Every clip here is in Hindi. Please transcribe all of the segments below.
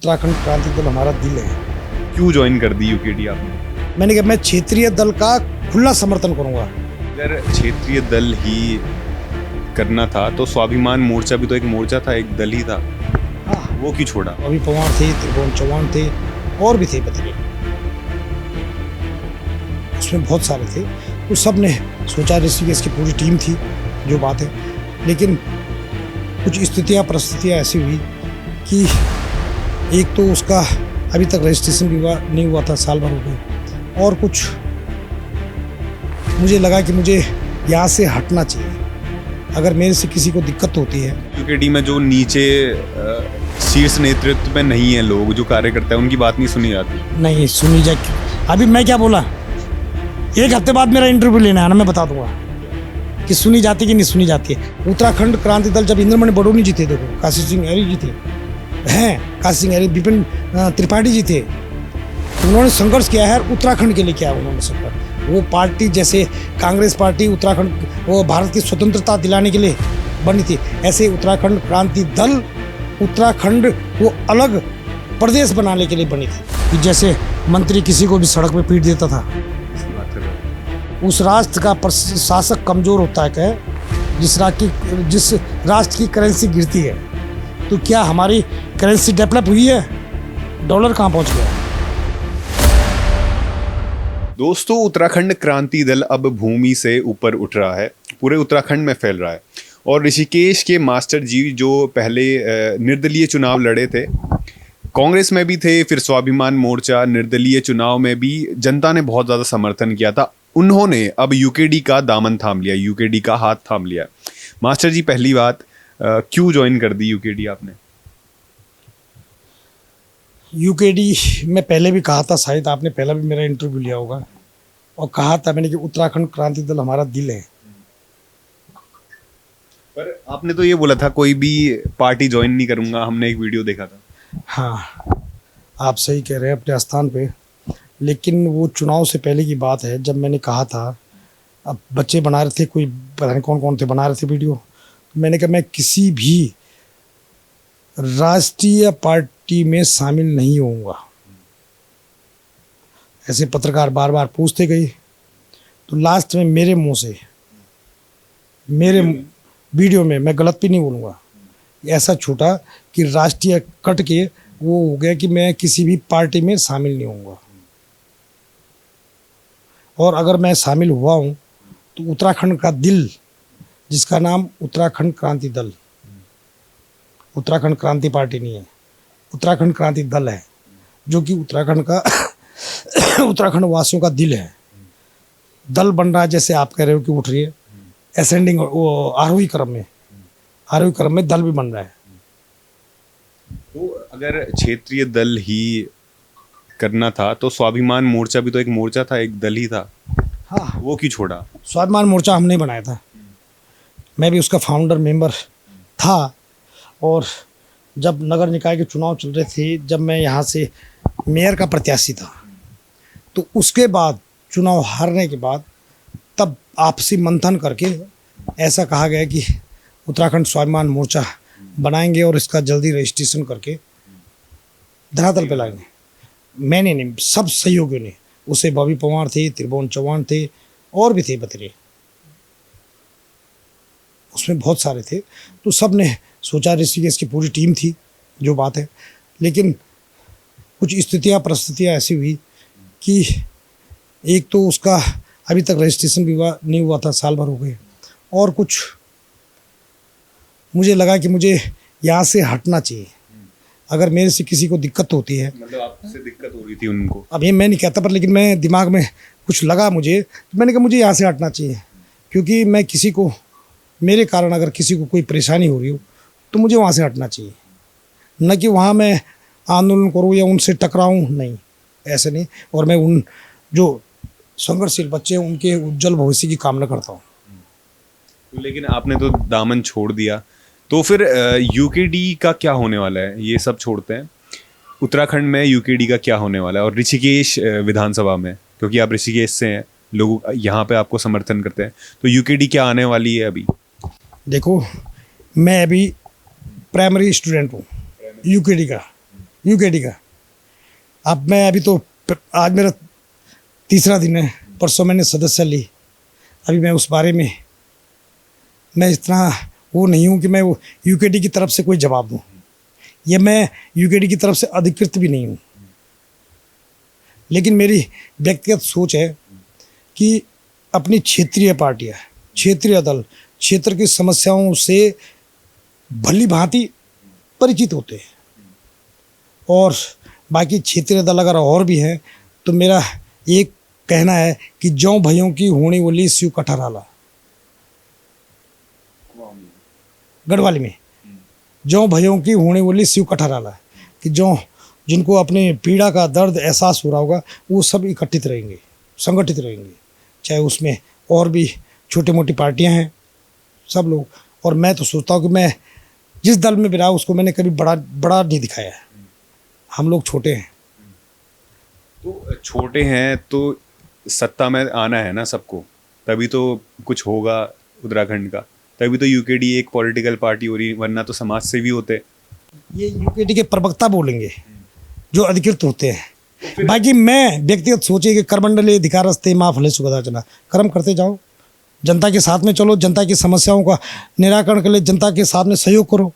उत्तराखंड क्रांति दल हमारा दिल है। क्यों ज्वाइन कर दी यूकेडी आपने? मैंने कहा मैं क्षेत्रीय दल का खुला समर्थन करूंगा। अगर क्षेत्रीय दल ही करना था तो स्वाभिमान मोर्चा भी तो एक मोर्चा था, एक दल ही था। हाँ, वो क्यों छोड़ा? अभी पवार थे, त्रिभुवन चौहान थे और भी थे बदले, उसमें बहुत सारे थे। तो सब ने सोचा, ऋषिकेश की पूरी टीम थी जो बात है, लेकिन कुछ स्थितियाँ परिस्थितियाँ ऐसी हुई कि एक तो उसका अभी तक रजिस्ट्रेशन भी नहीं हुआ था, साल भर हो गए, और कुछ मुझे लगा कि मुझे यहाँ से हटना चाहिए अगर मेरे से किसी को दिक्कत होती है। यूकेडी में जो नीचे शीर्ष नेतृत्व में नहीं है लोग, जो कार्यकर्ता है, उनकी बात नहीं सुनी जाती। नहीं सुनी जाए। अभी मैं क्या बोला, एक हफ्ते बाद मेरा इंटरव्यू लेना है ना, मैं बता दूंगा कि सुनी जाती कि नहीं सुनी जाती है। उत्तराखंड क्रांति दल जब इंद्रमणि बडोनी जी थे, देखो काशी सिंह हरी जी थे, हैं काशी सिंह हरी, विपिन त्रिपाठी जी थे, उन्होंने संघर्ष किया है, उत्तराखंड के लिए किया उन्होंने संघर्ष। वो पार्टी जैसे कांग्रेस पार्टी उत्तराखंड वो भारत की स्वतंत्रता दिलाने के लिए बनी थी, ऐसे उत्तराखंड क्रांति दल उत्तराखंड को अलग प्रदेश बनाने के लिए बनी थी। कि जैसे मंत्री किसी को भी सड़क पे पीट देता था, उस राष्ट्र का शासक कमजोर होता है क्या? जिस राष्ट्र की करेंसी गिरती है, तो क्या हमारी करेंसी डेवलप हुई है? डॉलर कहाँ पहुँच गया? दोस्तों, उत्तराखंड क्रांति दल अब भूमि से ऊपर उठ रहा है, पूरे उत्तराखंड में फैल रहा है। और ऋषिकेश के मास्टर जी जो पहले निर्दलीय चुनाव लड़े थे, कांग्रेस में भी थे, फिर स्वाभिमान मोर्चा, निर्दलीय चुनाव में भी जनता ने बहुत ज़्यादा समर्थन किया था, उन्होंने अब यूकेडी का दामन थाम लिया, यूकेडी का हाथ थाम लिया। मास्टर जी, पहली बात, क्यों ज्वाइन कर दी यूकेडी आपने? यूकेडी में पहले भी कहा था, शायद आपने पहला भी मेरा इंटरव्यू लिया होगा, और कहा था मैंने कि उत्तराखंड क्रांति दल हमारा दिल है। पर आपने तो ये बोला था कोई भी पार्टी ज्वाइन नहीं करूंगा, हमने एक वीडियो देखा था। हाँ, आप सही कह रहे हैं अपने स्थान पे, लेकिन वो चुनाव से पहले की बात है, जब मैंने कहा था, अब बच्चे बना रहे थे, कोई पता नहीं कौन कौन थे बना रहे थे वीडियो, मैंने कहा मैं किसी भी राष्ट्रीय पार्टी में शामिल नहीं होऊंगा। ऐसे पत्रकार बार बार पूछते गए, तो लास्ट में मेरे मुंह से, मेरे वीडियो में, मैं गलत भी नहीं बोलूँगा, ऐसा छूटा कि राष्ट्रीय कट के वो हो गया कि मैं किसी भी पार्टी में शामिल नहीं होऊंगा। और अगर मैं शामिल हुआ हूँ तो उत्तराखंड का दिल, जिसका नाम उत्तराखंड क्रांति दल, उत्तराखंड क्रांति पार्टी नहीं है, उत्तराखंड क्रांति दल है, जो कि उत्तराखंड का उत्तराखंड वासियों का दिल है। दल बन रहा है, जैसे आप कह रहे हो कि उठ रही है, असेंडिंग, वो आरोही क्रम में दल भी बन रहा है। तो अगर क्षेत्रीय दल ही करना था तो स्वाभिमान मोर्चा भी तो एक मोर्चा था, एक दल ही था। हाँ, वो क्यों छोड़ा? स्वाभिमान मोर्चा हमने बनाया था, मैं भी उसका फाउंडर मेंबर था। और जब नगर निकाय के चुनाव चल रहे थे, जब मैं यहाँ से मेयर का प्रत्याशी था, तो उसके बाद चुनाव हारने के बाद तब आपसी मंथन करके ऐसा कहा गया कि उत्तराखंड स्वाभिमान मोर्चा बनाएंगे और इसका जल्दी रजिस्ट्रेशन करके धरातल पे लाएंगे। मैंने नहीं, सब सहयोगियों ने, उसे बॉबी पवार थे, त्रिभुवन चौहान थे और भी थे बतरे, उसमें बहुत सारे थे। तो सब ने सोचा, ऋषिकेश की पूरी टीम थी जो बात है, लेकिन कुछ स्थितियाँ परिस्थितियाँ ऐसी हुई कि एक तो उसका अभी तक रजिस्ट्रेशन भी नहीं हुआ था, साल भर हो गए, और कुछ मुझे लगा कि मुझे यहाँ से हटना चाहिए अगर मेरे से किसी को दिक्कत होती है। मतलब आपसे दिक्कत हो रही थी उनको? अब ये मैं नहीं कहता, पर लेकिन मैं दिमाग में कुछ लगा मुझे, तो मैंने कहा मुझे यहाँ से हटना चाहिए, क्योंकि मैं किसी को, मेरे कारण अगर किसी को कोई परेशानी हो रही हो तो मुझे वहाँ से हटना चाहिए, न कि वहाँ मैं आंदोलन करूँ या उनसे टकराऊँ, नहीं, ऐसे नहीं। और मैं उन जो संघर्षशील बच्चे हैं उनके उज्जवल भविष्य की कामना करता हूँ। लेकिन आपने तो दामन छोड़ दिया, तो फिर यूकेडी का क्या होने वाला है? ये सब छोड़ते हैं, उत्तराखंड में यूकेडी का क्या होने वाला है? और ऋषिकेश विधानसभा में, क्योंकि आप ऋषिकेश से हैं, लोग यहाँ पे आपको समर्थन करते हैं, तो यूकेडी क्या आने वाली है अभी? देखो, मैं अभी प्राइमरी स्टूडेंट हूँ यूकेडी का, यूकेडी का। अब मैं अभी तो आज मेरा तीसरा दिन है, परसों मैंने सदस्य ली। अभी मैं उस बारे में मैं इतना वो नहीं हूँ कि मैं वो यूकेडी की तरफ से कोई जवाब दूँ, या मैं यूकेडी की तरफ से अधिकृत भी नहीं हूँ। लेकिन मेरी व्यक्तिगत सोच है कि अपनी क्षेत्रीय पार्टियाँ, क्षेत्रीय दल क्षेत्र की समस्याओं से भली भांति परिचित होते हैं, और बाकी क्षेत्रीय दल अगर और भी हैं तो मेरा एक कहना है कि जौ भयों की होनी बोली स्यू कठहराला, गढ़वाली में जौ भयों की होनी बोली स्यू कठहराला, कि जो जिनको अपने पीड़ा का दर्द एहसास हो रहा होगा वो सब इकट्ठित रहेंगे, संगठित रहेंगे, चाहे उसमें और भी छोटी मोटी पार्टियां हैं, सब लोग। और मैं तो सोचता हूँ कि मैं जिस दल में भी रहा उसको मैंने कभी बड़ा नहीं दिखाया है। हम लोग छोटे हैं। तो छोटे हैं तो सत्ता में आना है ना सबको, तभी तो कुछ होगा उत्तराखंड का, तभी तो यूकेडी एक पॉलिटिकल पार्टी हो रही, वरना तो समाज सेवी होते। ये यूकेडी के प्रवक्ता बोलेंगे जो अधिकृत होते हैं। बाकी मैं व्यक्तिगत सोचे कि करमंडले अधिकारस्ते माँ फले सुगदा चला, कर्म करते जाओ, जनता के साथ में चलो, जनता की समस्याओं का निराकरण के लिए जनता के साथ में सहयोग करो।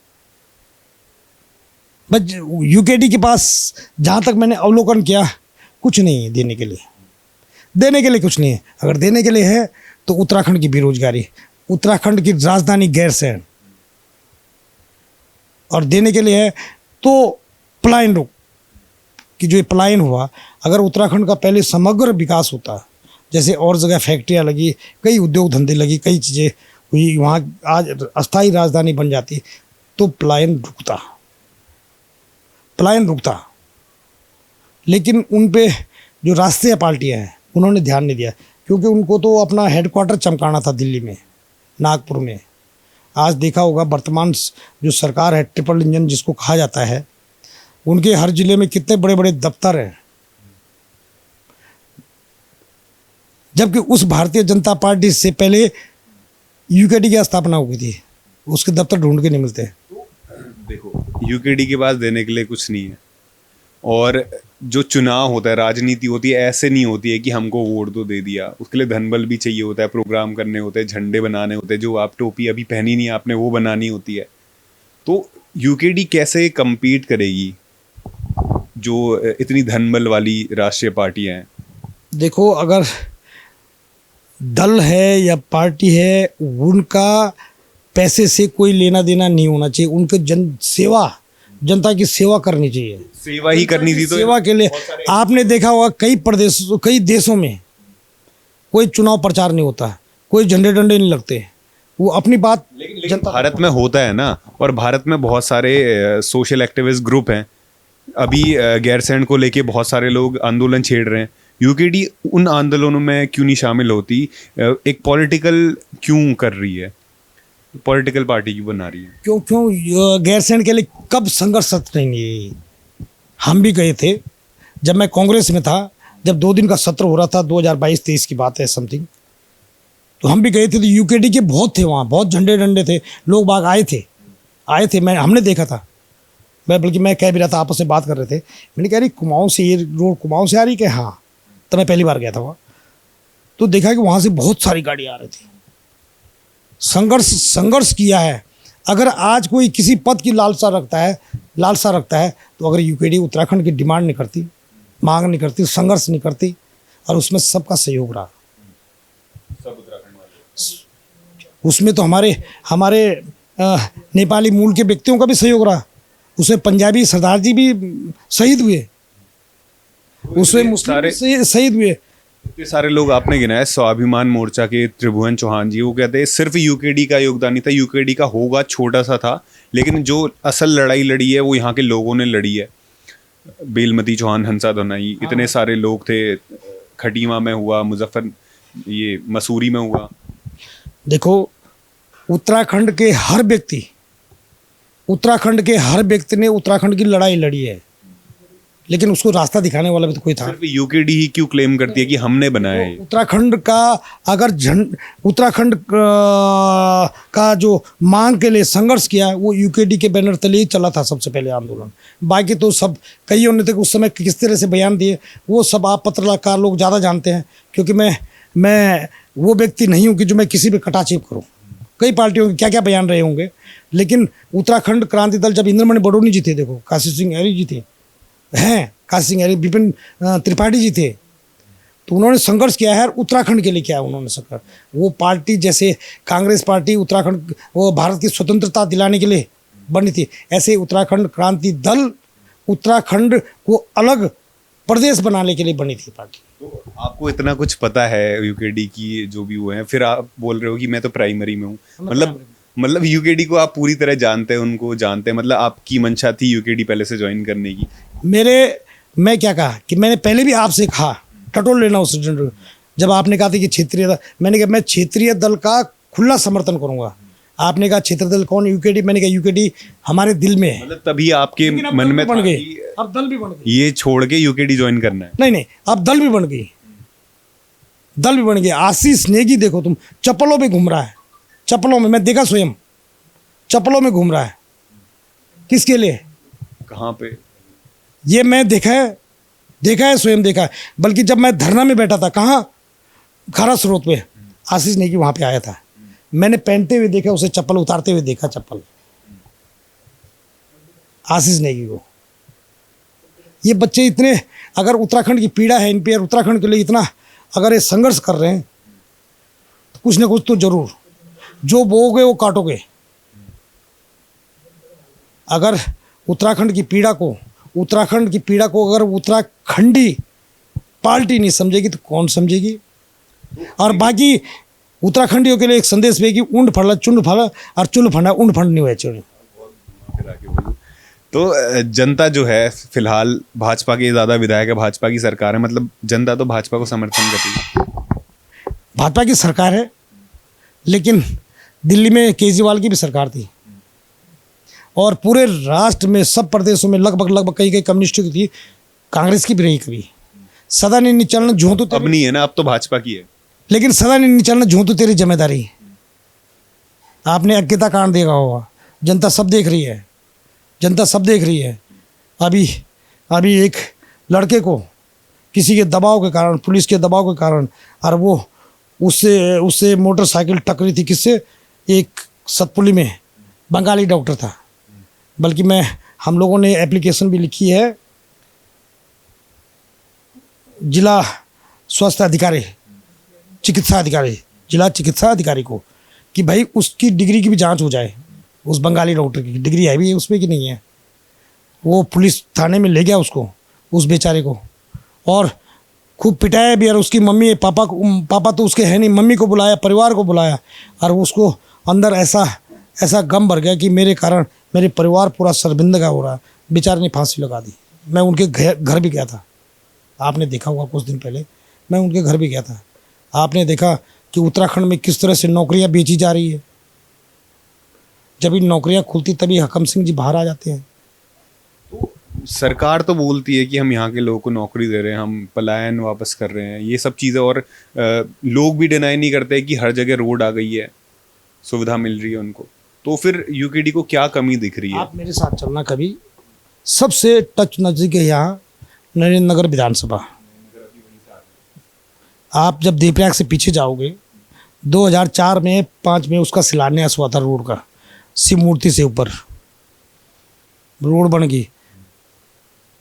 बस यूकेडी के पास जहाँ तक मैंने अवलोकन किया कुछ नहीं है देने के लिए कुछ नहीं है। अगर देने के लिए है तो उत्तराखंड की बेरोजगारी, उत्तराखंड की राजधानी गैरसैंण, और देने के लिए है तो पलायन रोक, कि जो ये पलायन हुआ, अगर उत्तराखंड का पहले समग्र विकास होता, जैसे और जगह फैक्ट्रियाँ लगी, कई उद्योग धंधे लगी, कई चीज़ें हुई, वहाँ आज अस्थाई राजधानी बन जाती, तो पलायन रुकता। लेकिन उन पे जो राष्ट्रीय पार्टियाँ हैं उन्होंने ध्यान नहीं दिया, क्योंकि उनको तो अपना हेडक्वार्टर चमकाना था दिल्ली में, नागपुर में। आज देखा होगा वर्तमान जो सरकार है, ट्रिपल इंजन जिसको कहा जाता है, उनके हर जिले में कितने बड़े बड़े दफ्तर हैं, जबकि उस भारतीय जनता पार्टी से पहले यूकेडी की स्थापना हुई थी, उसके दफ्तर ढूंढ के नहीं मिलते। देखो, यूकेडी के पास देने के लिए कुछ नहीं है, और जो चुनाव होता है, राजनीति होती है, ऐसे नहीं होती है कि हमको वोट तो दे दिया, उसके लिए धनबल भी चाहिए होता है, प्रोग्राम करने होते हैं, झंडे बनाने होते हैं, जो आप टोपी अभी पहनी नहीं आपने वो बनानी होती है। तो यूकेडी कैसे कम्पीट करेगी जो इतनी धनबल वाली राष्ट्रीय पार्टियां हैं? देखो, अगर दल है या पार्टी है, उनका पैसे से कोई लेना देना नहीं होना चाहिए, उनके जनता की सेवा करनी चाहिए। सेवा ही करनी थी तो सेवा के लिए आपने देखा होगा कई देशों में कोई चुनाव प्रचार नहीं होता, कोई झंडे डंडे नहीं लगते, वो अपनी बात। लेकिन भारत में होता है ना, और भारत में बहुत सारे सोशल एक्टिविस्ट ग्रुप हैं, अभी गैरसैंण को लेके बहुत सारे लोग आंदोलन छेड़ रहे हैं। यूकेडी उन आंदोलनों में क्यों नहीं शामिल होती? एक पॉलिटिकल क्यों कर रही है, पॉलिटिकल पार्टी क्यों बना रही है? क्यों गैरसैंण के लिए कब संघर्ष नहीं? हम भी गए थे जब मैं कांग्रेस में था, जब 2 दिन का सत्र हो रहा था, 2022-23 की बात है समथिंग, तो हम भी गए थे। तो यूकेडी के बहुत थे वहाँ, बहुत झंडे डंडे थे, लोग बाग आए थे, हमने देखा था। बल्कि मैं कह भी रहा था, आपस में बात कर रहे थे, मैंने कह रही कुमाऊँ से ये रोड कुमाऊँ से आ रही, कि हाँ, तो मैं पहली बार गया था वहाँ, तो देखा कि वहाँ से बहुत सारी गाड़ी आ रही थी। संघर्ष किया है। अगर आज कोई किसी पद की लालसा रखता है तो अगर यूकेडी उत्तराखंड की डिमांड नहीं करती, मांग नहीं करती, संघर्ष नहीं करती, और उसमें सबका सहयोग रहा, सब उत्तराखंड वाले, उसमें तो हमारे नेपाली मूल के व्यक्तियों का भी सहयोग रहा, उसमें पंजाबी सरदार जी भी शहीद हुए, उसमें मुस्लिम भी शहीद हुए। इतने सारे लोग आपने गिनाए, स्वाभिमान मोर्चा के त्रिभुवन चौहान जी, वो कहते हैं सिर्फ यूकेडी का योगदान नहीं था, यूकेडी का होगा छोटा सा था, लेकिन जो असल लड़ाई लड़ी है वो यहाँ के लोगों ने लड़ी है। बेलमती चौहान, हंसा धनाई, इतने सारे लोग थे, खटीमा में हुआ, ये मसूरी में हुआ। देखो, उत्तराखंड के हर व्यक्ति ने उत्तराखंड की लड़ाई लड़ी है, लेकिन उसको रास्ता दिखाने वाला भी तो कोई था। सिर्फ यूकेडी ही क्यों क्लेम करती है कि हमने बनाया है ये? उत्तराखंड का अगर उत्तराखंड का जो मांग के लिए संघर्ष किया है वो यूकेडी के बैनर तले ही चला था सबसे पहले आंदोलन। बाकी तो सब कईयों ने तो उस समय किस तरह से बयान दिए वो सब आप पत्रकार लोग ज़्यादा जानते हैं, क्योंकि मैं वो व्यक्ति नहीं हूँ कि जो मैं किसी पे कटाक्षेप करूँ। कई पार्टियों के क्या क्या बयान रहे होंगे, लेकिन उत्तराखंड क्रांति दल जब इंद्रमणि बडोनी जी थे, देखो काशी सिंह ऐरी जी थे, हैं काशी सिंह ऐरी, विपिन त्रिपाठी जी थे, तो उन्होंने संघर्ष किया है। उत्तराखंड के लिए किया उन्होंने संघर्ष। वो पार्टी जैसे कांग्रेस पार्टी उत्तराखंड वो भारत की स्वतंत्रता दिलाने के लिए बनी थी, ऐसे उत्तराखंड क्रांति दल उत्तराखंड को अलग प्रदेश बनाने के लिए बनी थी पार्टी। तो आपको इतना कुछ पता है यूकेडी की जो भी वो है, फिर आप बोल रहे हो कि मैं तो प्राइमरी में हूँ, मतलब यूकेडी को आप पूरी तरह जानते हैं, उनको जानते हैं, मतलब आपकी मंशा थी यूकेडी पहले से ज्वाइन करने की? मैं क्या कहा कि मैंने पहले भी आपसे कहा टटोल लेना उस जब आपने कहा था कि क्षेत्रीय दल, मैंने कहा मैं क्षेत्रीय दल का खुला समर्थन करूंगा। आपने कहा क्षेत्रीय दल कौन? यूकेडी। मैंने कहा यूकेडी हमारे दिल में है। मतलब तभी आपके मन में बन था गई, कि अब दल भी बन गई, ये छोड़ के यूकेडी ज्वाइन करना है? नहीं अब दल भी बन गई, दल भी बन गई। आशीष नेगी देखो तुम चप्पलों में घूम रहा है, चप्पलों में, मैं देखा स्वयं चप्पलों में घूम रहा है। किसके लिए? कहाँ पे? ये मैं देखा है स्वयं देखा है। बल्कि जब मैं धरना में बैठा था, कहाँ, खारा स्रोत पे, आशीष नेगी वहाँ पे आया था, मैंने पहनते हुए देखा, उसे चप्पल उतारते हुए देखा, चप्पल आशीष नेगी को। ये बच्चे इतने, अगर उत्तराखंड की पीड़ा है इन पे, उत्तराखंड के लिए इतना अगर ये संघर्ष कर रहे हैं तो कुछ ना कुछ तो जरूर, जो बोओगे वो काटोगे। अगर उत्तराखंड की पीड़ा को अगर उत्तराखंडी पार्टी नहीं समझेगी तो कौन समझेगी? और बाकी उत्तराखंडियों के लिए एक संदेश भी कि ऊंड फड़ा चुंड फड़ा और चुल फंडा ऊंड फंड नहीं हुआ चुन। तो जनता जो है फिलहाल भाजपा के ज़्यादा विधायक है, भाजपा की सरकार है, मतलब जनता तो भाजपा को समर्थन करती है। भाजपा की सरकार है, लेकिन दिल्ली में केजरीवाल की भी सरकार थी और पूरे राष्ट्र में सब प्रदेशों में लगभग कई कम्युनिस्टों की थी, कांग्रेस की भी रही कभी। सदा नहीं चलना झूठ तो अब नहीं है ना, अब तो भाजपा की है, लेकिन सदा नहीं चलना झूठ तो तेरी जिम्मेदारी। आपने अज्ञता कांड देखा होगा, जनता सब देख रही है, जनता सब देख रही है। अभी एक लड़के को किसी के दबाव के कारण, पुलिस के दबाव के कारण, और वो उससे मोटरसाइकिल टकरी थी, किससे? एक सतपुली में बंगाली डॉक्टर था। बल्कि हम लोगों ने एप्लीकेशन भी लिखी है जिला स्वास्थ्य अधिकारी, चिकित्सा अधिकारी, जिला चिकित्सा अधिकारी को, कि भाई उसकी डिग्री की भी जांच हो जाए, उस बंगाली डॉक्टर की डिग्री है भी उसमें कि नहीं है। वो पुलिस थाने में ले गया उसको, उस बेचारे को, और खूब पिटाया भी। और उसकी मम्मी पापा तो उसके है नहीं, मम्मी को बुलाया, परिवार को बुलाया, और उसको अंदर ऐसा गम भर गया कि मेरे कारण मेरे परिवार पूरा शर्मिंदा हो रहा है। बेचारे ने फांसी लगा दी। मैं उनके घर भी गया था, आपने देखा होगा कुछ दिन पहले, मैं उनके घर भी गया था। आपने देखा कि उत्तराखंड में किस तरह से नौकरियां बेची जा रही है। जब इन नौकरियां खुलती तभी हकम सिंह जी बाहर आ जाते हैं। तो सरकार तो बोलती है कि हम यहाँ के लोगों को नौकरी दे रहे हैं, हम पलायन वापस कर रहे हैं, ये सब चीज़ें, और लोग भी डिनाई नहीं करते कि हर जगह रोड आ गई है, सुविधा मिल रही है उनको। तो फिर यूकेडी को क्या कमी दिख रही है? आप मेरे साथ चलना कभी, सबसे टच नज़दीक है यहाँ नरेंद्र नगर विधानसभा। आप जब देवप्रयाग से पीछे जाओगे, 2004 में 5 में उसका शिलान्यास हुआ था रोड का, शिव मूर्ति से ऊपर रोड बन गई।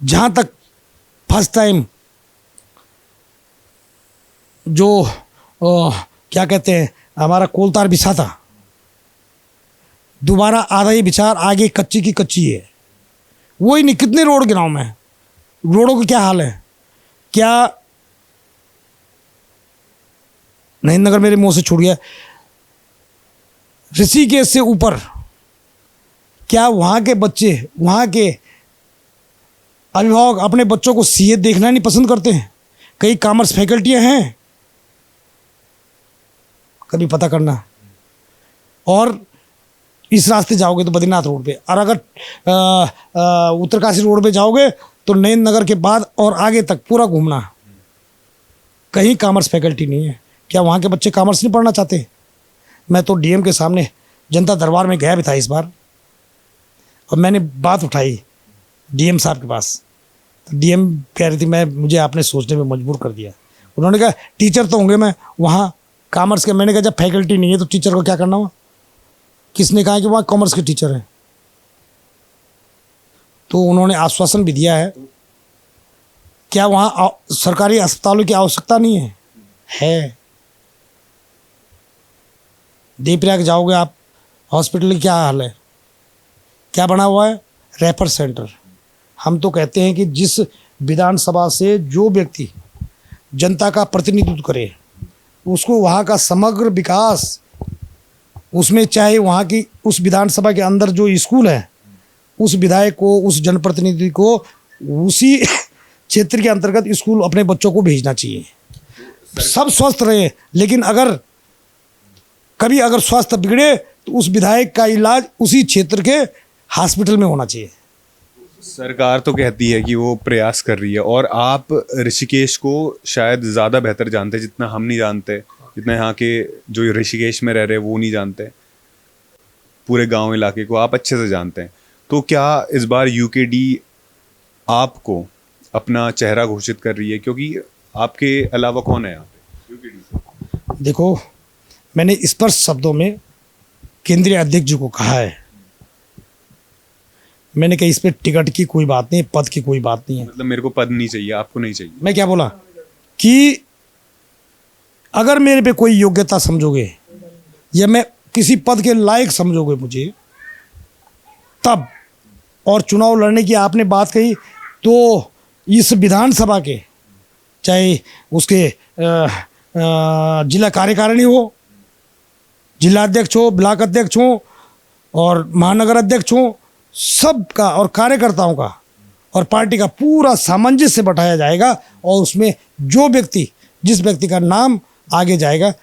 जहाँ तक फर्स्ट टाइम जो क्या कहते हैं हमारा कोलतार बिछा था, दोबारा आधा ही बिछा, आगे कच्ची की कच्ची है। वही नहीं, कितने रोड गिनाऊं मैं, रोडों का क्या हाल है। क्या नरेंद्र नगर मेरे मुंह से छूट गया, ऋषिकेश से ऊपर, क्या वहाँ के बच्चे, वहाँ के अभिभावक अपने बच्चों को सीए देखना नहीं पसंद करते हैं? कई कॉमर्स फैकल्टियाँ हैं, कभी पता करना। और इस रास्ते जाओगे तो बद्रीनाथ रोड पे, और अगर उत्तरकाशी रोड पे जाओगे तो नयन नगर के बाद और आगे तक पूरा घूमना, कहीं कॉमर्स फैकल्टी नहीं है। क्या वहाँ के बच्चे कॉमर्स नहीं पढ़ना चाहते? मैं तो डीएम के सामने जनता दरबार में गया भी था इस बार, और मैंने बात उठाई डीएम साहब के पास। तो डीएम कह रही थी मुझे आपने सोचने में मजबूर कर दिया। उन्होंने कहा टीचर तो होंगे मैं वहाँ कॉमर्स के। मैंने कहा जब फैकल्टी नहीं है तो टीचर को क्या करना हुआ? किसने कहा कि वहाँ कॉमर्स के टीचर हैं? तो उन्होंने आश्वासन भी दिया है। क्या वहाँ सरकारी अस्पतालों की आवश्यकता नहीं है? है। देवप्रयाग जाओगे आप, हॉस्पिटल की क्या हाल है? क्या बना हुआ है? Refer centre. हम तो कहते हैं कि जिस विधानसभा से जो व्यक्ति जनता का प्रतिनिधित्व करे, उसको वहाँ का समग्र विकास, उसमें चाहे वहाँ की उस विधानसभा के अंदर जो स्कूल है, उस विधायक को, उस जनप्रतिनिधि को उसी क्षेत्र के अंतर्गत स्कूल अपने बच्चों को भेजना चाहिए। सब स्वस्थ रहे, लेकिन अगर कभी अगर स्वास्थ्य बिगड़े तो उस विधायक का इलाज उसी क्षेत्र के हॉस्पिटल में होना चाहिए। सरकार तो कहती है कि वो प्रयास कर रही है, और आप ऋषिकेश को शायद ज़्यादा बेहतर जानते हैं, जितना हम नहीं जानते, जितना यहाँ के जो ऋषिकेश में रह रहे हैं वो नहीं जानते। पूरे गांव इलाके को आप अच्छे से जानते हैं। तो क्या इस बार यूकेडी आपको अपना चेहरा घोषित कर रही है? क्योंकि आपके अलावा कौन है यहाँ पे यूकेडी से? देखो, मैंने स्पष्ट शब्दों में केंद्रीय अध्यक्ष जी को कहा है। मैंने कहा इस पर टिकट की कोई बात नहीं, पद की कोई बात नहीं है। मतलब मेरे को पद नहीं चाहिए, आपको नहीं चाहिए? मैं क्या बोला कि अगर मेरे पे कोई योग्यता समझोगे या मैं किसी पद के लायक समझोगे मुझे, तब, और चुनाव लड़ने की आपने बात कही, तो इस विधानसभा के चाहे उसके जिला कार्यकारिणी हो, जिला अध्यक्ष हो, ब्लॉक अध्यक्ष हो और महानगर अध्यक्ष हो, सबका और कार्यकर्ताओं का और पार्टी का पूरा सामंजस्य बैठाया जाएगा, और उसमें जो व्यक्ति, जिस व्यक्ति का नाम आगे जाएगा,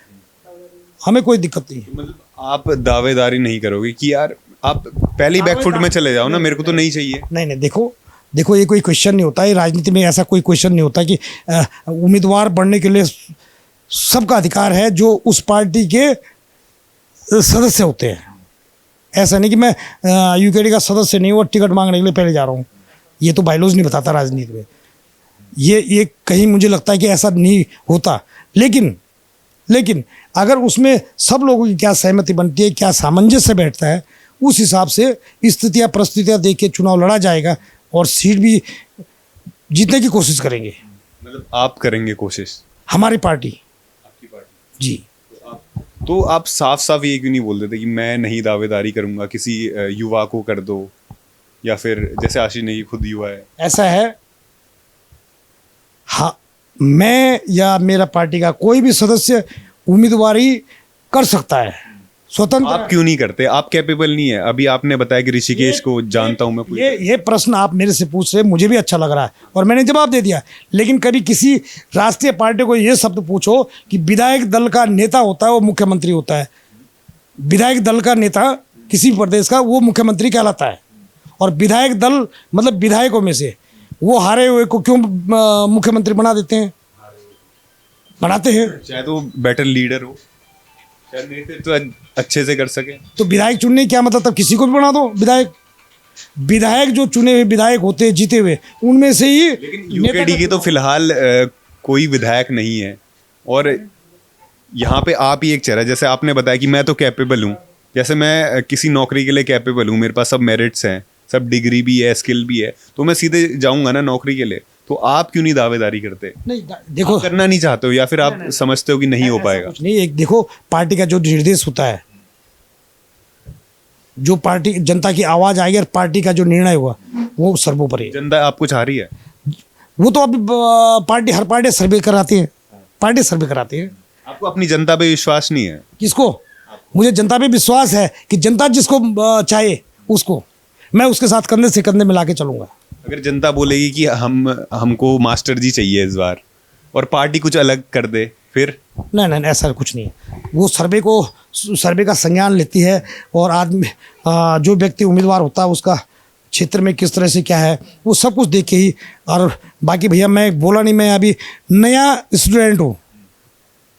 हमें कोई दिक्कत नहीं है। मतलब आप दावेदारी नहीं करोगे कि यार आप पहली बैकफुट में चले जाओ ना, मेरे को तो नहीं चाहिए? नहीं, देखो ये कोई क्वेश्चन नहीं होता है राजनीति में, ऐसा कोई क्वेश्चन नहीं होता कि उम्मीदवार बनने के लिए सबका अधिकार है जो उस पार्टी के सदस्य होते हैं। ऐसा नहीं कि मैं यूकेडी का सदस्य नहीं हूँ और टिकट मांगने के लिए पहले जा रहा हूँ। ये तो बायलॉज नहीं बताता राजनीति में। ये कहीं मुझे लगता है कि ऐसा नहीं होता। लेकिन अगर उसमें सब लोगों की क्या सहमति बनती है, क्या सामंजस्य बैठता है, उस हिसाब से स्थितियाँ परिस्थितियाँ देख के चुनाव लड़ा जाएगा और सीट भी जीतने की कोशिश करेंगे। मतलब आप करेंगे कोशिश? हमारी पार्टी। आपकी पार्टी? जी। तो आप साफ साफ ये क्यों नहीं बोल देते कि मैं नहीं दावेदारी करूंगा, किसी युवा को कर दो, या फिर जैसे आशीष नेगी खुद युवा है? ऐसा है, हाँ, मैं या मेरा पार्टी का कोई भी सदस्य उम्मीदवारी कर सकता है, स्वतंत्र। आप क्यों नहीं करते? आप कैपेबल नहीं है? अभी आपने बताया कि ऋषिकेश को जानता हूं मैं। ये प्रश्न आप मेरे से पूछ रहे, मुझे भी अच्छा लग रहा है और मैंने जवाब दे दिया। लेकिन कभी किसी राष्ट्रीय पार्टी को ये शब्द पूछो कि विधायक दल का नेता होता है वो मुख्यमंत्री होता है। विधायक दल का नेता किसी प्रदेश का वो मुख्यमंत्री कहलाता है, और विधायक दल मतलब विधायकों में से वो हारे हुए को क्यों मुख्यमंत्री बना देते हैं? बनाते हैं चाहे तो बेटर लीडर हो, शायद नेतृत्व अच्छे से कर सके। तो विधायक चुनने क्या मतलब, तब किसी को भी बना दो विधायक। विधायक जो चुने हुए विधायक होते हैं जीते हुए, उनमें से ही। लेकिन यूकेडी की तो फिलहाल कोई विधायक नहीं है, और यहाँ पे आप ही एक चेहरा। जैसे आपने बताया कि मैं तो कैपेबल हूँ, जैसे मैं किसी नौकरी के लिए कैपेबल हूँ, मेरे पास सब मेरिट्स हैं, सब डिग्री भी है, स्किल भी है, तो मैं सीधे जाऊँगा ना नौकरी के लिए। तो आप क्यों नहीं दावेदारी करते? नहीं, देखो, आप करना नहीं चाहते हो, या फिर आप समझते हो कि नहीं हो पाएगा? कुछ नहीं, एक देखो, पार्टी का जो निर्देश होता है, जो पार्टी जनता की आवाज आएगी और पार्टी का जो निर्णय हुआ वो सर्वोपरि है। जनता आपको चाह रही है? वो तो अभी पार्टी, हर पार्टी सर्वे कराती है, पार्टी सर्वे कराती है। आपको अपनी जनता पे विश्वास नहीं है? किसको? मुझे जनता पे विश्वास है कि जनता जिसको चाहे उसको मैं उसके साथ कंधे से कंधे मिला के चलूंगा। अगर जनता बोलेगी कि हमको मास्टर जी चाहिए इस बार, और पार्टी कुछ अलग कर दे, फिर? नहीं, ऐसा कुछ नहीं है। वो सर्वे का संज्ञान लेती है, और आदमी जो व्यक्ति उम्मीदवार होता है उसका क्षेत्र में किस तरह से क्या है वो सब कुछ देख के ही। और बाकी भैया मैं बोला नहीं, मैं अभी नया स्टूडेंट हूँ,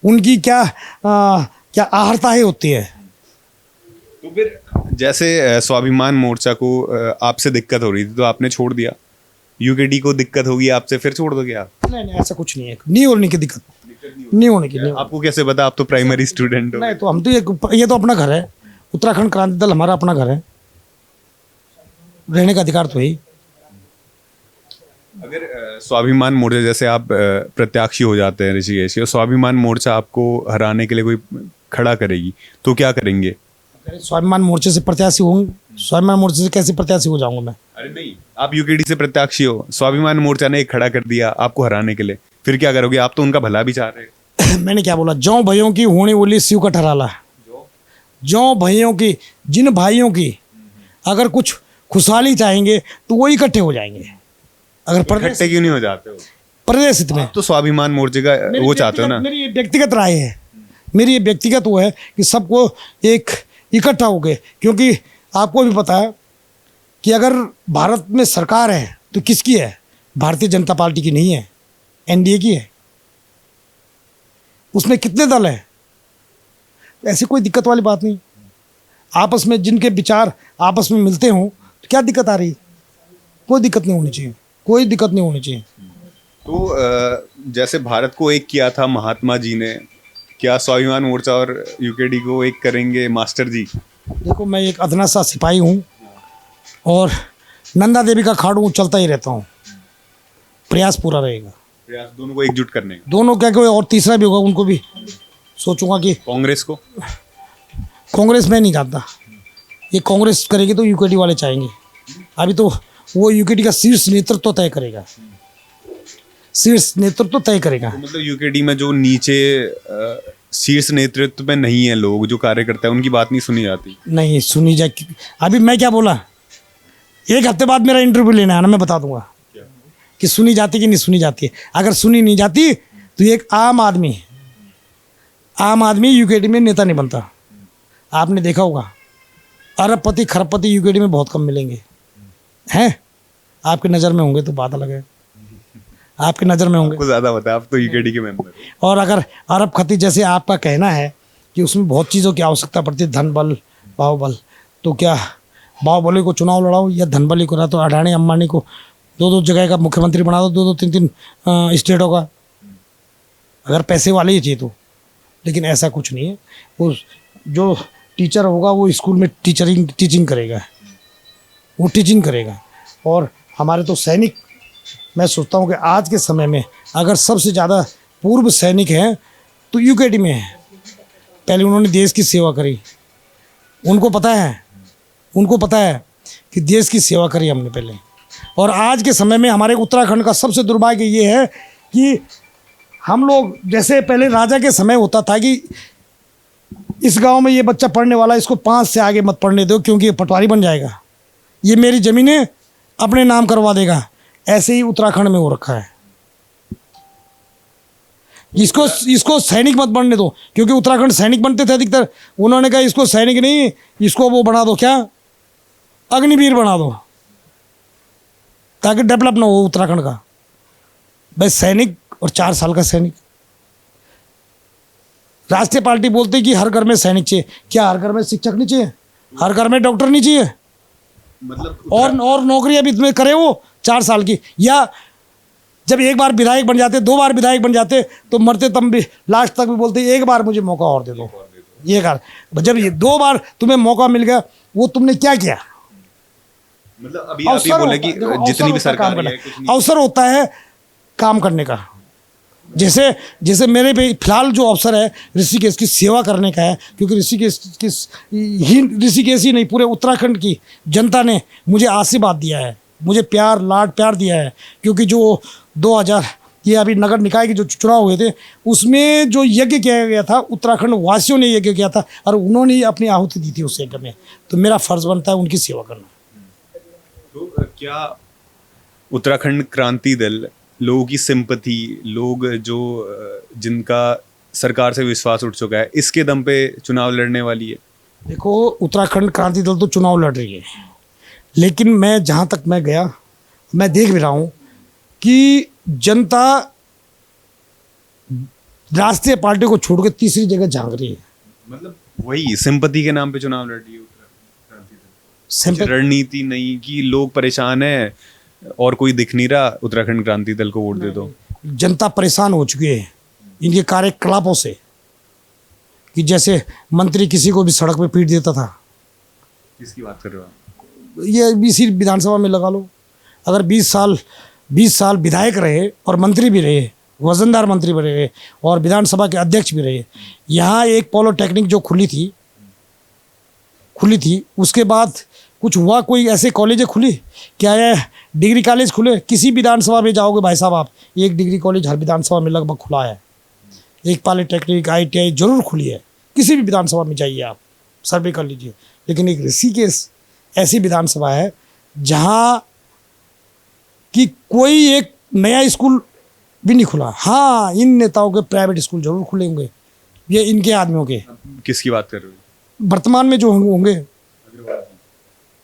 उनकी क्या क्या आहर्ताएँ होती है। तो फिर जैसे स्वाभिमान मोर्चा को आपसे दिक्कत हो रही थी तो आपने छोड़ दिया, यूकेडी को दिक्कत होगी आपसे फिर छोड़ दोगे आप? नहीं ऐसा कुछ नहीं है, नहीं होने की दिक्कत, नहीं होने की। नहीं आपको कैसे पता, आप तो प्राइमरी स्टूडेंट हो? नहीं तो हम तो ये तो अपना घर है, उत्तराखंड क्रांति दल हमारा अपना घर है, रहने का अधिकार तो है ही। अगर स्वाभिमान मोर्चा जैसे आप प्रत्याशी हो जाते हैं ऋषिकेश के, स्वाभिमान मोर्चा आपको हराने के लिए कोई खड़ा करेगी तो क्या करेंगे? स्वाभिमान मोर्चे से प्रत्याशी होंगे, स्वाभिमान मोर्चे से कैसे प्रत्याशी हो जाऊंगा मैं? अरे नहीं, आप यूकेडी से प्रत्याशी हो, स्वाभिमान मोर्चा ने एक खड़ा कर दिया आपको हराने के लिए, फिर क्या करोगे? आप तो उनका भला भी चाह रहे हैं। मैंने क्या बोला, जौ भाइयों की होने वाली शिव का ठहराला, जौ भाइयों की, जिन भाइयों की अगर कुछ खुशहाली चाहेंगे तो वो इकट्ठे हो जाएंगे। अगर इकट्ठे क्यों नहीं हो जाते हो? प्रदेश हित में तो स्वाभिमान मोर्चे का वो चाहते हो ना? मेरी ये व्यक्तिगत राय है, मेरी ये व्यक्तिगत वो है कि सबको एक इकट्ठा हो गए, क्योंकि आपको भी पता है कि अगर भारत में सरकार है तो किसकी है? भारतीय जनता पार्टी की नहीं है, एनडीए की है। उसमें कितने दल हैं? ऐसी कोई दिक्कत वाली बात नहीं। आपस में जिनके विचार आपस में मिलते हों तो क्या दिक्कत आ रही? कोई दिक्कत नहीं होनी चाहिए, कोई दिक्कत नहीं होनी चाहिए। तो जैसे भारत को एक किया था महात्मा जी ने, क्या स्वाभिमान मोर्चा और यूकेडी को एक करेंगे मास्टर जी? देखो मैं एक अदना सा सिपाही हूँ और नंदा देवी का खाड़ू चलता ही रहता हूँ, प्रयास पूरा रहेगा। प्रयास दोनों को एकजुट करने का? दोनों क्या कोई और तीसरा भी होगा, उनको भी सोचूंगा कि कांग्रेस को? कांग्रेस में नहीं जानता, ये कांग्रेस करेगी तो यूकेडी वाले चाहेंगे। अभी तो वो यूकेडी का शीर्ष नेतृत्व तय करेगा, शीर्ष नेतृत्व तय करेगा। तो मतलब यूकेडी में जो नीचे शीर्ष नेतृत्व में नहीं है लोग, जो कार्यकर्ता है, उनकी बात नहीं सुनी जाती? नहीं सुनी जाए। अभी मैं क्या बोला, एक हफ्ते बाद मेरा इंटरव्यू लेना है ना, मैं बता दूंगा कि सुनी जाती कि नहीं सुनी जाती है। अगर सुनी नहीं जाती तो एक आम आदमी यूकेडी में नेता नहीं बनता। आपने देखा होगा अरबपति खरबपति यूकेडी में बहुत कम मिलेंगे, हैं? आपकी नज़र में होंगे तो बात अलग है, आपकी नज़र में होंगे। आपको ज़्यादा पता है, आप तो यूकेडी के मेंबर हो। और अगर अरब खती जैसे आपका कहना है कि उसमें बहुत चीज़ों की आवश्यकता पड़ती है, धन बल बाहुबल, तो क्या बाहुबली को चुनाव लड़ाओ या धन बल ही करा? तो अडानी अंबानी को दो जगह का मुख्यमंत्री बना दो, दो तीन स्टेटों का, अगर पैसे वाले ही चाहिए तो। लेकिन ऐसा कुछ नहीं है। वो जो टीचर होगा वो स्कूल में टीचिंग करेगा, वो टीचिंग करेगा। और हमारे तो सैनिक, मैं सोचता हूँ कि आज के समय में अगर सबसे ज़्यादा पूर्व सैनिक हैं तो यूकेडी में है। पहले उन्होंने देश की सेवा करी, उनको पता है कि देश की सेवा करी हमने पहले। और आज के समय में हमारे उत्तराखंड का सबसे दुर्भाग्य ये है कि हम लोग, जैसे पहले राजा के समय होता था कि इस गांव में ये बच्चा पढ़ने वाला, इसको 5 से आगे मत पढ़ने दो क्योंकि ये पटवारी बन जाएगा, ये मेरी ज़मीनें अपने नाम करवा देगा। ऐसे ही उत्तराखंड में हो रखा है। इसको सैनिक मत बनने दो, क्योंकि उत्तराखंड सैनिक बनते थे अधिकतर। उन्होंने कहा इसको सैनिक नहीं, इसको वो बना दो, क्या, अग्निवीर बना दो, ताकि डेवलप ना हो उत्तराखंड का। भाई सैनिक और 4 साल का सैनिक। राष्ट्रीय पार्टी बोलती कि हर घर में सैनिक चाहिए, क्या हर घर में शिक्षक नहीं चाहिए? हर घर में डॉक्टर नहीं चाहिए? मतलब और नौकरियां भी तुम्हें करे वो 4 साल की। या जब एक बार विधायक बन जाते, 2 बार विधायक बन जाते तो मरते तब भी लास्ट तक भी बोलते एक बार मुझे मौका और दे दो, ये बार। जब ये 2 बार तुम्हें मौका मिल गया, वो तुमने क्या किया? मतलब अभी आप ये बोले कि जितनी भी सरकार है, अवसर होता है काम करने का। जैसे मेरे पे फिलहाल जो अवसर है ऋषिकेश की सेवा करने का है, क्योंकि ऋषिकेश ही नहीं, पूरे उत्तराखंड की जनता ने मुझे आशीर्वाद दिया है, मुझे लाड प्यार दिया है। क्योंकि जो 2000 ये अभी नगर निकाय के जो चुनाव हुए थे, उसमें जो यज्ञ किया गया था, उत्तराखंड वासियों ने यज्ञ किया था और उन्होंने ही अपनी आहुति दी थी उस यज्ञ में। तो मेरा फर्ज बनता है उनकी सेवा करना। तो क्या उत्तराखंड क्रांति दल लोगों की सिंपैथी, लोग जो जिनका सरकार से विश्वास उठ चुका है, इसके दम पे चुनाव लड़ने वाली है? देखो उत्तराखंड क्रांति दल तो चुनाव लड़ रही है, लेकिन मैं जहाँ तक मैं गया, मैं देख भी रहा हूँ कि जनता राष्ट्रीय पार्टी को छोड़ के तीसरी जगह झांक रही है। मतलब वही सिंपैथी के नाम पे चुनाव लड़ रही है उत्तराखंड क्रांति दल। सिंपैथी- रणनीति नहीं कि लोग परेशान है और कोई दिख नहीं रहा, उत्तराखंड क्रांति दल को वोट दे दो। जनता परेशान हो चुकी है इनके कार्यकलापों से, कि जैसे मंत्री किसी को भी सड़क पे पीट देता था। किसकी बात कर रहे हो आप? ये इसी विधानसभा में लगा लो, अगर 20 साल विधायक रहे और मंत्री भी रहे, वजनदार मंत्री भी रहे और विधानसभा के अध्यक्ष भी रहे, यहाँ एक पॉलिटेक्निक जो खुली थी, उसके बाद कुछ हुआ? कोई ऐसे कॉलेजें खुली क्या है? डिग्री कॉलेज खुले? किसी विधानसभा में जाओगे भाई साहब आप, एक डिग्री कॉलेज हर विधानसभा में लगभग खुला है, एक पॉलिटेक्निक ITI जरूर खुली है, किसी भी विधानसभा में जाइए आप सर्वे कर लीजिए। लेकिन एक ऋषिकेश ऐसी विधानसभा है जहाँ कि कोई एक नया स्कूल भी नहीं खुला। हाँ, इन नेताओं के प्राइवेट स्कूल जरूर खुले होंगे, ये इनके आदमियों के, किसकी बात कर रहे हो? वर्तमान में जो होंगे।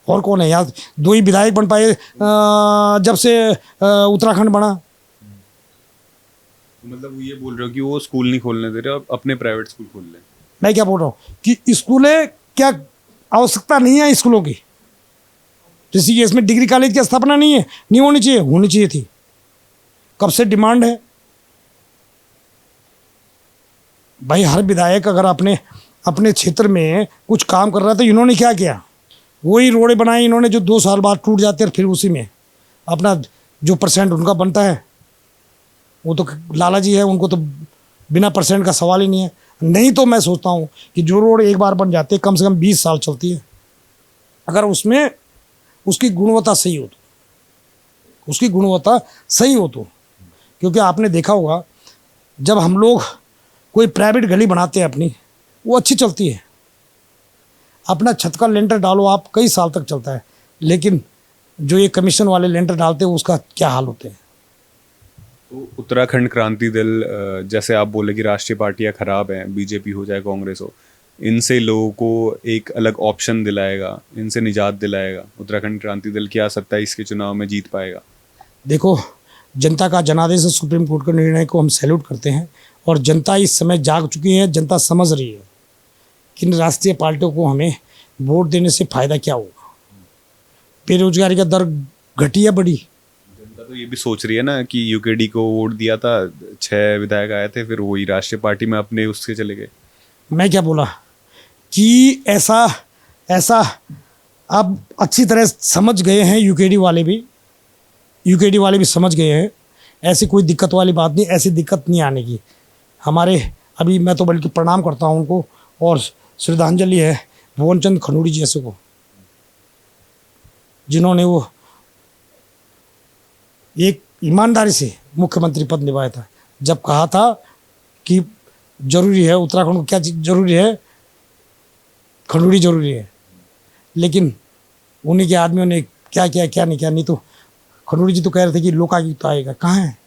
और कौन है यार? 2 ही विधायक बन पाए जब से उत्तराखंड बना। मतलब वो ये बोल रहे हो कि वो स्कूल नहीं खोलने दे रहे, अपने प्राइवेट स्कूल खोल लें। मैं क्या बोल रहा हूँ कि स्कूलें, क्या आवश्यकता नहीं है स्कूलों की? ऋषिकेश में डिग्री कॉलेज की स्थापना नहीं है, नहीं होनी चाहिए, होनी चाहिए थी। कब से डिमांड है भाई? हर विधायक अगर अपने क्षेत्र में कुछ काम कर रहा है तो इन्होंने क्या किया? वही रोडें बनाई इन्होंने जो 2 साल बाद टूट जाते हैं, फिर उसी में अपना जो % उनका बनता है, वो तो लाला जी है, उनको तो बिना % का सवाल ही नहीं है। नहीं तो मैं सोचता हूँ कि जो रोड एक बार बन जाते कम से कम 20 साल चलती है, अगर उसमें उसकी गुणवत्ता सही हो तो, क्योंकि आपने देखा होगा जब हम लोग कोई प्राइवेट गली बनाते हैं अपनी, वो अच्छी चलती है, अपना छत का लेंटर डालो आप, कई साल तक चलता है। लेकिन जो ये कमीशन वाले लेंटर डालते हैं उसका क्या हाल होते हैं? तो उत्तराखंड क्रांति दल, जैसे आप बोले कि राष्ट्रीय पार्टियां खराब हैं, बीजेपी हो चाहे कांग्रेस हो, इनसे लोगों को एक अलग ऑप्शन दिलाएगा, इनसे निजात दिलाएगा। उत्तराखंड क्रांति दल क्या 27 के चुनाव में जीत पाएगा? देखो, जनता का जनादेश सुप्रीम कोर्ट के निर्णय को हम सैल्यूट करते हैं, और जनता इस समय जाग चुकी है, जनता समझ रही है कि इन राष्ट्रीय पार्टियों को हमें वोट देने से फ़ायदा क्या होगा। बेरोजगारी का दर घटी है बड़ी। जनता तो ये भी सोच रही है ना कि यूकेडी को वोट दिया था, 6 विधायक आए थे, फिर वही राष्ट्रीय पार्टी में अपने उससे चले गए। मैं क्या बोला कि ऐसा अब अच्छी तरह समझ गए हैं यूकेडी वाले भी समझ गए हैं, ऐसी कोई दिक्कत वाली बात नहीं, ऐसी दिक्कत नहीं आने की। हमारे अभी मैं तो बल्कि प्रणाम करता हूं उनको, और श्रद्धांजलि है भुवन चंद खनूरी जैसे को, जिन्होंने वो एक ईमानदारी से मुख्यमंत्री पद निभाया था। जब कहा था कि जरूरी है उत्तराखंड को, क्या चीज़ जरूरी है? खनूरी जरूरी है। लेकिन उन्हीं के आदमियों ने क्या किया, क्या नहीं किया। नहीं तो खनूरी जी तो कह रहे थे कि लोकायुक्त आएगा, कहाँ है?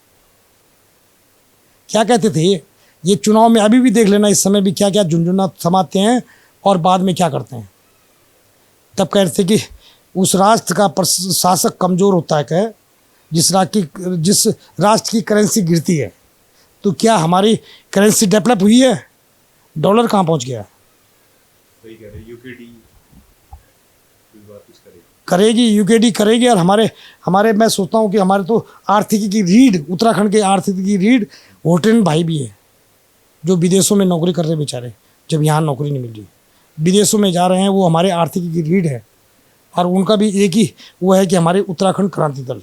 क्या कहते थे ये चुनाव में? अभी भी देख लेना, इस समय भी क्या क्या झुंझुना समाते हैं और बाद में क्या करते हैं। तब कह रहे थे कि उस राष्ट्र का शासक कमज़ोर होता है, क्या जिस राष्ट्र की करेंसी गिरती है। तो क्या हमारी करेंसी डेवलप हुई है? डॉलर कहाँ पहुँच गया? सही कह रहे, यूकेडी इस बार कुछ करेगी, यूकेडी करेगी। और हमारे मैं सोचता हूँ कि हमारे तो आर्थिकी की रीढ़, उत्तराखंड के आर्थिकी की रीढ़ होटल भाई भी है, जो विदेशों में नौकरी कर रहे बेचारे, जब यहाँ नौकरी नहीं मिल रही, विदेशों में जा रहे हैं, वो हमारे आर्थिकी की रीढ़ है। और उनका भी एक ही वो है कि हमारे उत्तराखंड क्रांति दल।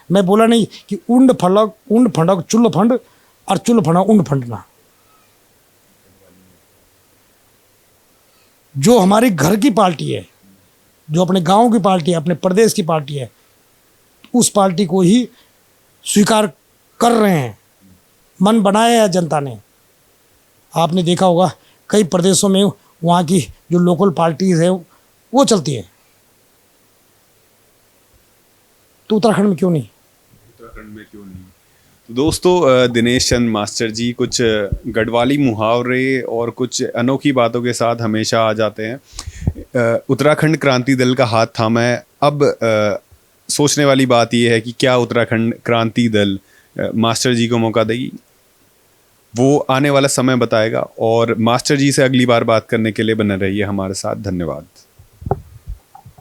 मैं बोला नहीं कि उंड फंडक चुल्ल फंड और चुल्ल फंडा उंड फंडना। जो हमारी घर की पार्टी है, जो अपने गांव की पार्टी है, अपने प्रदेश की पार्टी है, उस पार्टी को ही स्वीकार कर रहे हैं। मन बनाया है जनता ने। आपने देखा होगा कई प्रदेशों में वहाँ की जो लोकल पार्टीज है वो चलती है, तो उत्तराखंड में क्यों नहीं? उत्तराखंड में क्यों नहीं? तो दोस्तों, दिनेश चंद मास्टर जी कुछ गढ़वाली मुहावरे और कुछ अनोखी बातों के साथ हमेशा आ जाते हैं। उत्तराखंड क्रांति दल का हाथ थामा है अब सोचने वाली बात यह है कि क्या उत्तराखंड क्रांति दल मास्टर जी को मौका देगी, वो आने वाला समय बताएगा। और मास्टर जी से अगली बार बात करने के लिए बने रहिए हमारे साथ। धन्यवाद।